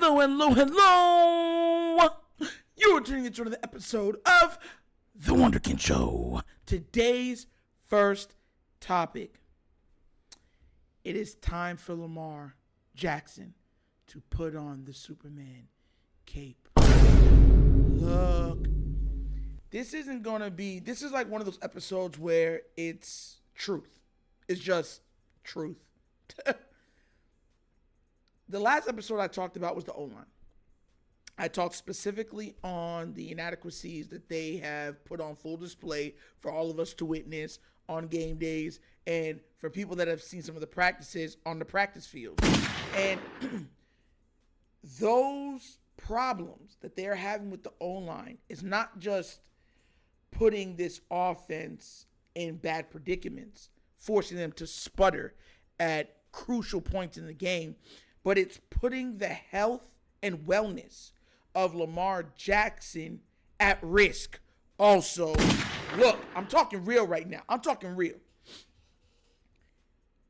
Hello. You are tuning into another episode of The Wunderkind Show. Today's first topic. It is time for Lamar Jackson to put on the Superman cape. Look, this is like one of those episodes where it's truth. It's just truth. The last episode I talked about was the O-line. I talked specifically on the inadequacies that they have put on full display for all of us to witness on game days and for people that have seen some of the practices on the practice field. And those problems that they're having with the O-line is not just putting this offense in bad predicaments, forcing them to sputter at crucial points in the game, but it's putting the health and wellness of Lamar Jackson at risk also. Look, I'm talking real right now. I'm talking real.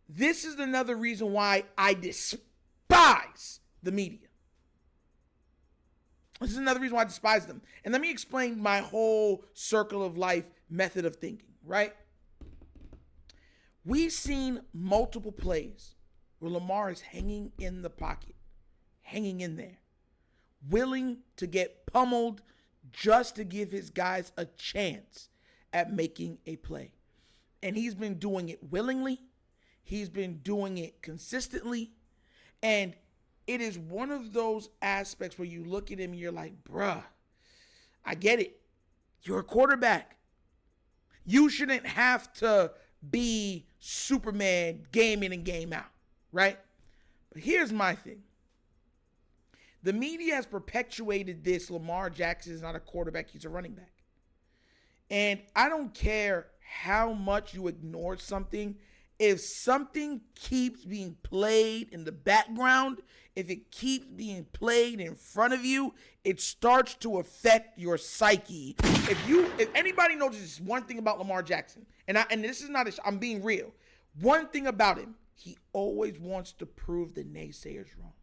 This is another reason why I despise the media. This is another reason why I despise them. And let me explain my whole circle of life method of thinking, right? We've seen multiple plays where Lamar is hanging in the pocket, hanging in there, willing to get pummeled just to give his guys a chance at making a play. And he's been doing it willingly. He's been doing it consistently. And it is one of those aspects where you look at him and you're like, bruh, I get it. You're a quarterback. You shouldn't have to be Superman game in and game out, right? But here's my thing. The media has perpetuated this Lamar Jackson is not a quarterback, he's a running back. And I don't care how much you ignore something. If something keeps being played in the background, if it keeps being played in front of you, it starts to affect your psyche. If anybody knows this one thing about Lamar Jackson, and this is not I'm being real. One thing about him, he always wants to prove the naysayers wrong.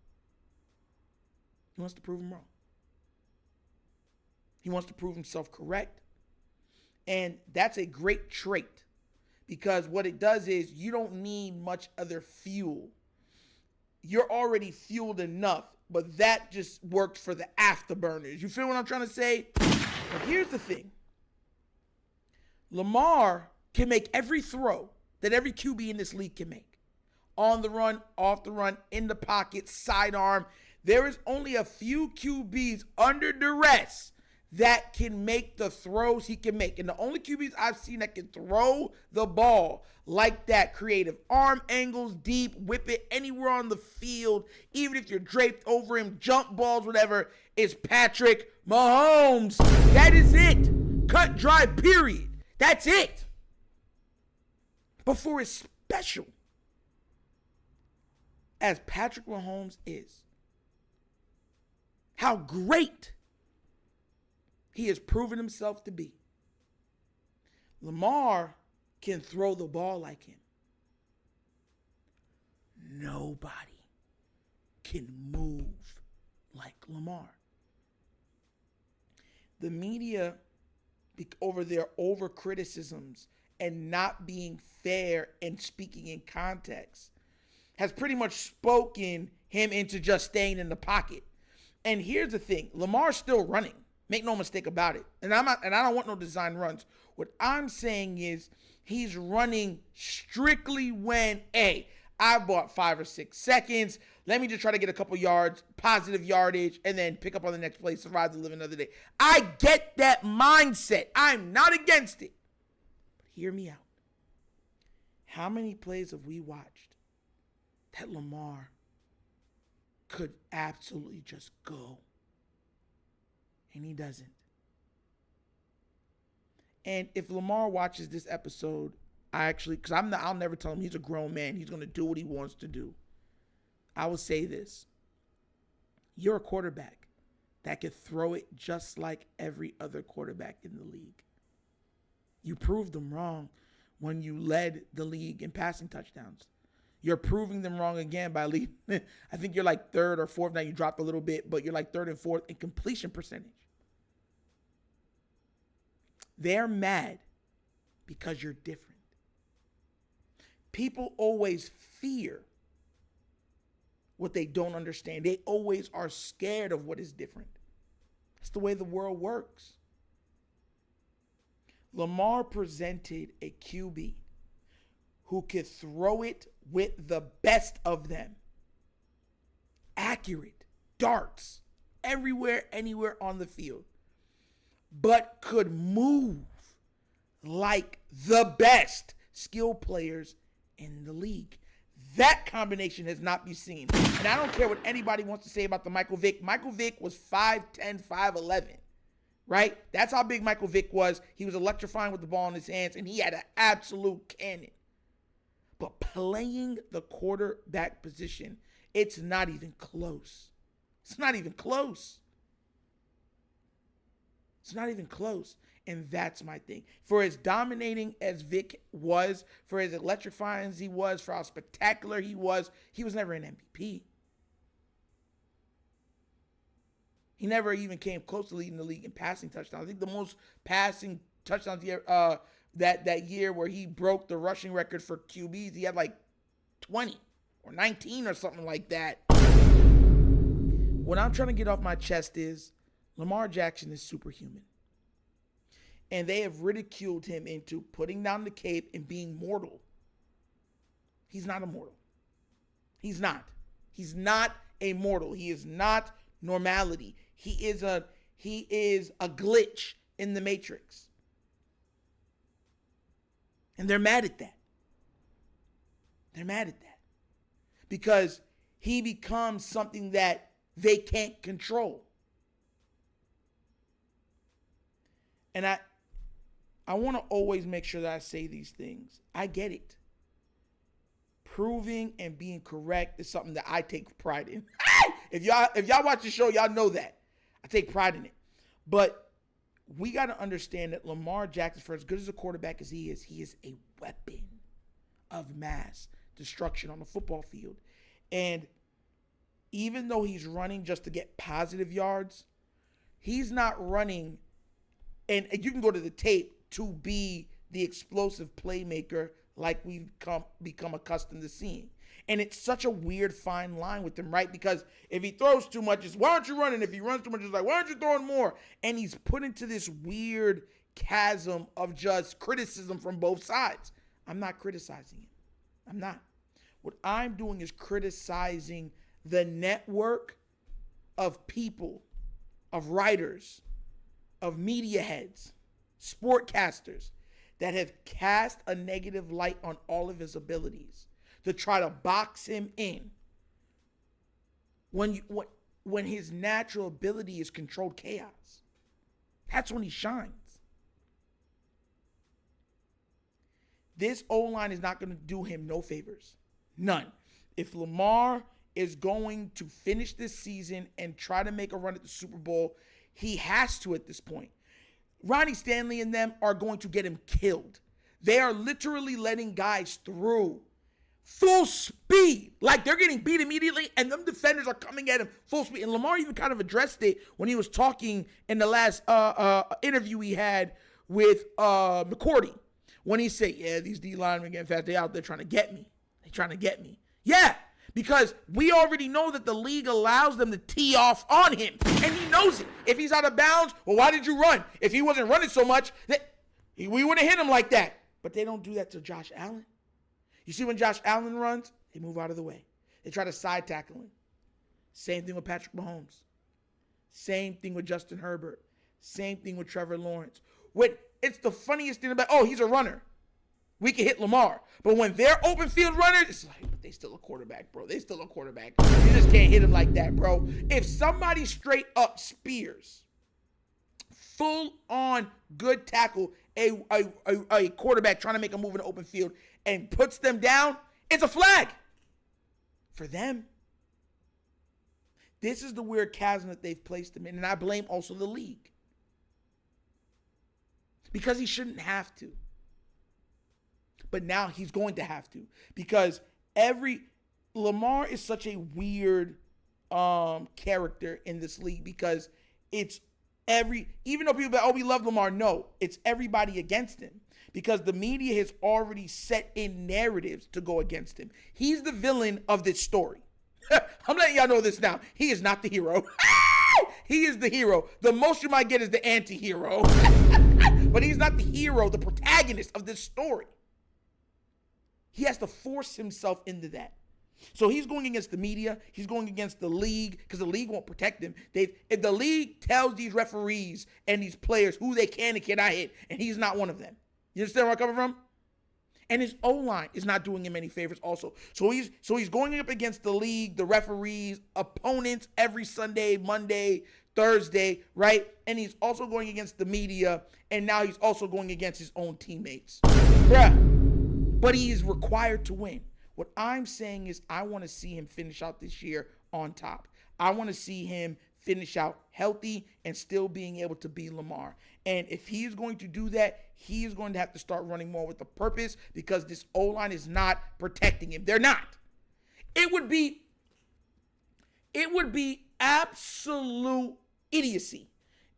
He wants to prove them wrong. He wants to prove himself correct. And that's a great trait because what it does is you don't need much other fuel. You're already fueled enough, but that just worked for the afterburners. You feel what I'm trying to say? But here's the thing. Lamar can make every throw that every QB in this league can make. On the run, off the run, in the pocket, sidearm. There is only a few QBs under duress that can make the throws he can make. And the only QBs I've seen that can throw the ball like that, creative arm angles, deep, whip it anywhere on the field, even if you're draped over him, jump balls, whatever, is Patrick Mahomes. That is it. Cut, dry, period. That's it. But for as special as Patrick Mahomes is, how great he has proven himself to be, Lamar can throw the ball like him. Nobody can move like Lamar. The media, over their over criticisms and not being fair and speaking in context, has pretty much spoken him into just staying in the pocket. And here's the thing, Lamar's still running. Make no mistake about it. And I don't want no design runs. What I'm saying is he's running strictly when, I bought 5 or 6 seconds. Let me just try to get a couple yards, positive yardage, and then pick up on the next play, survive to live another day. I get that mindset. I'm not against it. But hear me out. How many plays have we watched that Lamar could absolutely just go? And he doesn't. And if Lamar watches this episode, I'll never tell him, he's a grown man. He's going to do what he wants to do. I will say this. You're a quarterback that could throw it just like every other quarterback in the league. You proved them wrong when you led the league in passing touchdowns. You're proving them wrong again by leading. I think you're like third or fourth. Now you dropped a little bit, but you're like third and fourth in completion percentage. They're mad because you're different. People always fear what they don't understand. They always are scared of what is different. That's the way the world works. Lamar presented a QB who could throw it with the best of them. Accurate, darts, everywhere, anywhere on the field. But could move like the best skill players in the league. That combination has not been seen. And I don't care what anybody wants to say about the Michael Vick. Michael Vick was 5'10", 5'11", right? That's how big Michael Vick was. He was electrifying with the ball in his hands, and he had an absolute cannon. But playing the quarterback position, it's not even close. It's not even close. It's not even close. And that's my thing. For as dominating as Vick was, for as electrifying as he was, for how spectacular he was never an MVP. He never even came close to leading the league in passing touchdowns. I think the most passing touchdowns that year where he broke the rushing record for QBs, he had like 20 or 19 or something like that. What I'm trying to get off my chest is Lamar Jackson is superhuman. And they have ridiculed him into putting down the cape and being mortal. He's not immortal. He's not. He's not a mortal. He is not normality. He is a glitch in the matrix. And they're mad at that. They're mad at that. Because he becomes something that they can't control. And I want to always make sure that I say these things. I get it. Proving and being correct is something that I take pride in. If y'all watch the show, y'all know that. I take pride in it. But we got to understand that Lamar Jackson, for as good as a quarterback as he is a weapon of mass destruction on the football field. And even though he's running just to get positive yards, he's not running, and you can go to the tape, to be the explosive playmaker like we've become accustomed to seeing. And it's such a weird fine line with him, right? Because if he throws too much, it's why aren't you running? If he runs too much, it's like, why aren't you throwing more? And he's put into this weird chasm of just criticism from both sides. I'm not criticizing him. I'm not. What I'm doing is criticizing the network of people, of writers, of media heads, sportcasters that have cast a negative light on all of his abilities to try to box him in when his natural ability is controlled chaos. That's when he shines. This O-line is not going to do him no favors. None. If Lamar is going to finish this season and try to make a run at the Super Bowl, he has to at this point. Ronnie Stanley and them are going to get him killed. They are literally letting guys through full speed. Like they're getting beat immediately and them defenders are coming at him full speed. And Lamar even kind of addressed it when he was talking in the last interview he had with McCourty. When he said, yeah, these D linemen getting fast. They out there trying to get me. They trying to get me. Yeah. Because we already know that the league allows them to tee off on him. And he knows it. If he's out of bounds, well, why did you run? If he wasn't running so much, we would have hit him like that. But they don't do that to Josh Allen. You see when Josh Allen runs, they move out of the way. They try to side tackle him. Same thing with Patrick Mahomes. Same thing with Justin Herbert. Same thing with Trevor Lawrence. It's the funniest thing about, he's a runner. We can hit Lamar. But when they're open field runners, it's like, but they still a quarterback, bro. They still a quarterback. You just can't hit him like that, bro. If somebody straight up spears, full on good tackle, a quarterback trying to make a move in the open field and puts them down, it's a flag for them. This is the weird chasm that they've placed him in. And I blame also the league. Because he shouldn't have to. But now he's going to have to, because Lamar is such a weird character in this league because it's even though people we love Lamar, no, it's everybody against him because the media has already set in narratives to go against him. He's the villain of this story. I'm letting y'all know this now. He is not the hero. He is the hero. The most you might get is the anti-hero. But he's not the hero, the protagonist of this story. He has to force himself into that. So he's going against the media. He's going against the league because the league won't protect him. If the league tells these referees and these players who they can and cannot hit, and he's not one of them. You understand where I'm coming from? And his O-line is not doing him any favors also. So he's going up against the league, the referees, opponents every Sunday, Monday, Thursday, right? And he's also going against the media, and now he's also going against his own teammates. Bruh. But he is required to win. What I'm saying is I want to see him finish out this year on top. I want to see him finish out healthy and still being able to be Lamar. And if he is going to do that, he is going to have to start running more with a purpose because this O-line is not protecting him. They're not. It would be absolute idiocy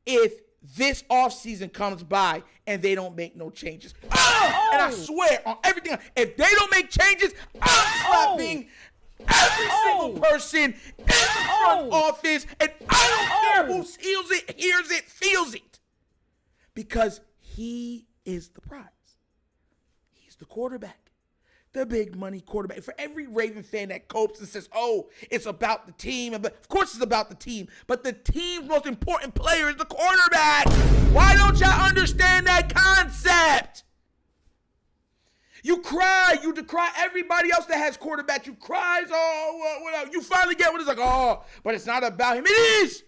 if this offseason comes by and they don't make no changes. And I swear on everything, if they don't make changes, I'm slapping every single person in the front office, and I don't care who hears it, feels it. Because he is the prize. He's the quarterback. The big money quarterback. For every Raven fan that copes and says, oh, it's about the team. Of course it's about the team. But the team's most important player is the quarterback. Why don't y'all understand that concept? You cry. You decry everybody else that has quarterbacks. You cries. Oh, whatever. You finally get what it's like. Oh, but it's not about him. It is.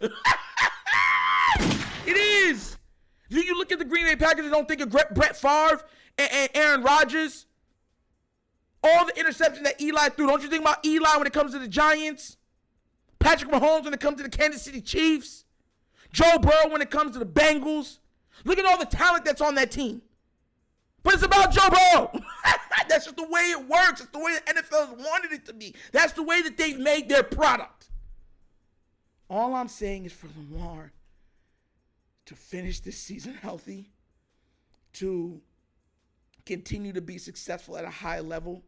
It is. Do you look at the Green Bay Packers and don't think of Brett Favre and Aaron Rodgers? All the interceptions that Eli threw. Don't you think about Eli when it comes to the Giants? Patrick Mahomes when it comes to the Kansas City Chiefs? Joe Burrow when it comes to the Bengals? Look at all the talent that's on that team. But it's about Joe Burrow. That's just the way it works. It's the way the NFL wanted it to be. That's the way that they've made their product. All I'm saying is for Lamar to finish this season healthy, to continue to be successful at a high level.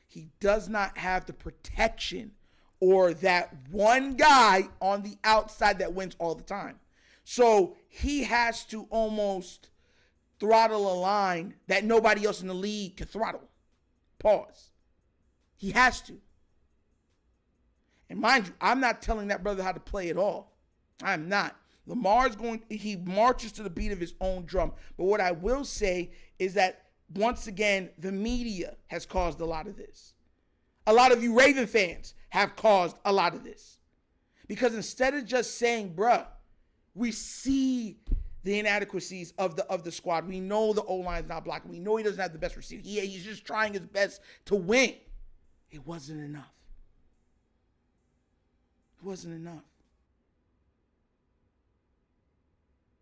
He does not have the protection or that one guy on the outside that wins all the time. So he has to almost throttle a line that nobody else in the league can throttle. Pause. He has to. And mind you, I'm not telling that brother how to play at all. I'm not. He marches to the beat of his own drum. But what I will say is that once again, the media has caused a lot of this. A lot of you Raven fans have caused a lot of this. Because instead of just saying, bruh, we see the inadequacies of the squad. We know the O-line's not blocking. We know he doesn't have the best receiver. He's just trying his best to win. It wasn't enough. It wasn't enough.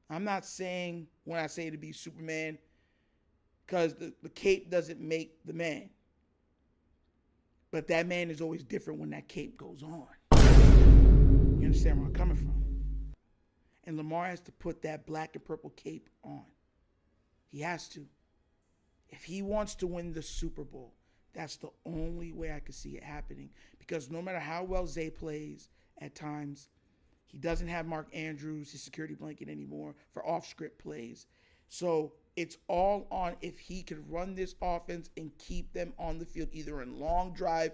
I'm not saying when I say to be Superman, because the cape doesn't make the man. But that man is always different when that cape goes on. You understand where I'm coming from? And Lamar has to put that black and purple cape on. He has to. If he wants to win the Super Bowl, that's the only way I could see it happening. Because no matter how well Zay plays at times, he doesn't have Mark Andrews, his security blanket anymore, for off-script plays. So it's all on if he can run this offense and keep them on the field, either in long drive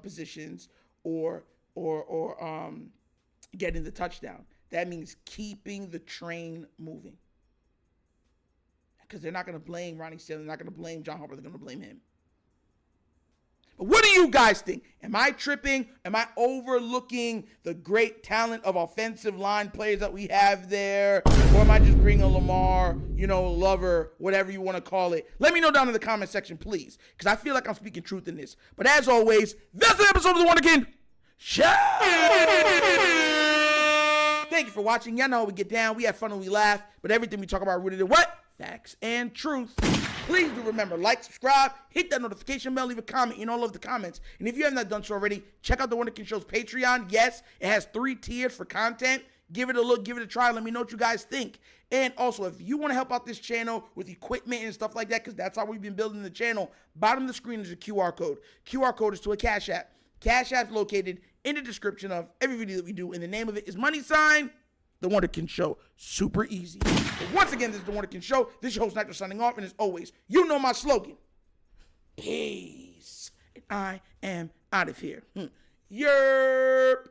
positions or getting the touchdown. That means keeping the train moving. Because they're not going to blame Ronnie Stanley. They're not going to blame John Harbaugh. They're going to blame him. But what do you guys think? Am I tripping? Am I overlooking the great talent of offensive line players that we have there? Or am I just bringing a Lamar, lover, whatever you want to call it? Let me know down in the comment section, please. Because I feel like I'm speaking truth in this. But as always, that's the episode of The WunderkindShow. Thank you for watching. Y'all know how we get down. We have fun and we laugh. But everything we talk about rooted in what? facts and truth. Please do remember, like, subscribe, hit that notification bell, leave a comment in all of the comments. And if you have not done so already, check out the Wunderkind Show's Patreon. Yes, it has 3 tiers for content. Give it a look, give it a try. Let me know what you guys think. And also, if you want to help out this channel with equipment and stuff like that, because that's how we've been building the channel, bottom of the screen is a QR code. QR code is to a Cash App. Cash App is located in the description of every video that we do, and the name of it is The Wunderkind Show. Super easy. But once again, this is The Wunderkind Show. This is your host, Nitro, signing off, and as always, you know my slogan. Peace. And I am out of here. Yerp.